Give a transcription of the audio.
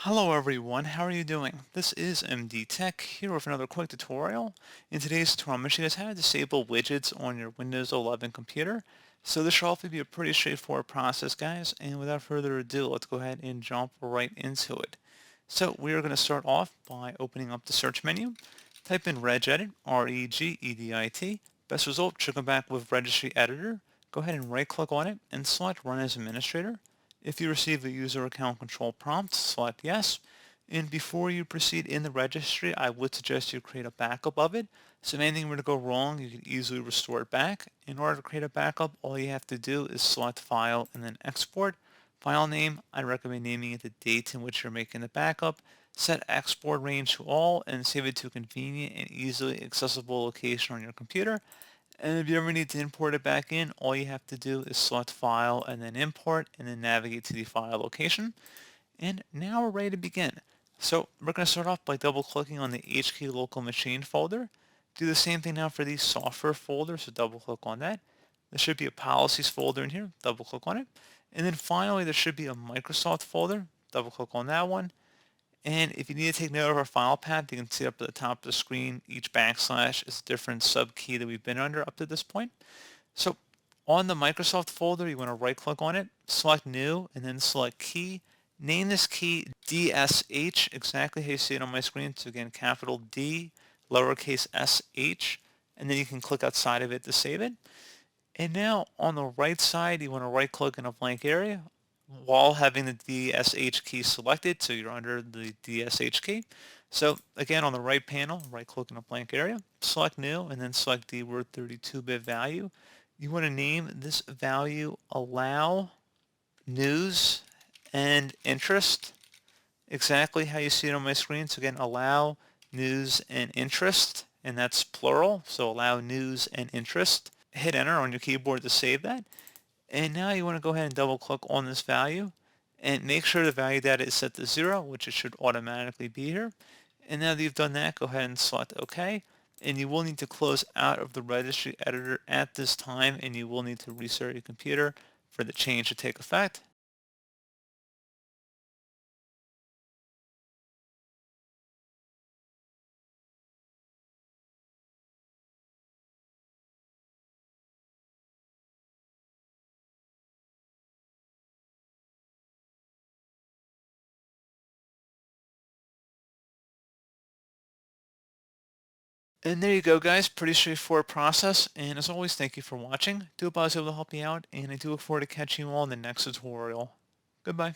Hello everyone, how are you doing? This is MD Tech here with another quick tutorial. In today's tutorial, I'm going to show you guys how to disable widgets on your Windows 11 computer. So this should hopefully be a pretty straightforward process, guys, and without further ado, let's go ahead and jump right into it. So we are going to start off by opening up the search menu. Type in regedit, R-E-G-E-D-I-T. Best result should come back with Registry Editor. Go ahead and right click on it and select Run as Administrator. If you receive a user account control prompt, select yes. And before you proceed in the registry, I would suggest you create a backup of it. So if anything were to go wrong, you can easily restore it back. In order to create a backup, all you have to do is select File and then Export. File name, I recommend naming it the date in which you're making the backup. Set export range to all and save it to a convenient and easily accessible location on your computer. And if you ever need to import it back in, all you have to do is select File and then Import and then navigate to the file location. And now we're ready to begin. So we're going to start off by double clicking on the HK local machine folder. Do the same thing now for the software folder, so double click on that. There should be a policies folder in here, double click on it. And then finally there should be a Microsoft folder, double click on that one. And if you need to take note of our file path, you can see up at the top of the screen, each backslash is a different sub key that we've been under up to this point. So on the Microsoft folder, you want to right click on it, select new, and then select key. Name this key DSH, exactly how you see it on my screen. So again, capital D, lowercase sh, and then you can click outside of it to save it. And now on the right side, you want to right click in a blank area while having the DSH key selected, so you're under the DSH key. So again, on the right panel, right click in a blank area, select new, and then select the word 32-bit value. You want to name this value allow news and interest, exactly how you see it on my screen. So again, allow news and interest, and that's plural, so allow news and interest. Hit enter on your keyboard to save that. And now you want to go ahead and double click on this value and make sure the value data is set to 0, which it should automatically be here. And now that you've done that, go ahead and select OK. And you will need to close out of the registry editor at this time, and you will need to restart your computer for the change to take effect. And there you go, guys. Pretty straightforward process. And as always, thank you for watching. Do hope I was able to help you out, and I do look forward to catching you all in the next tutorial. Goodbye.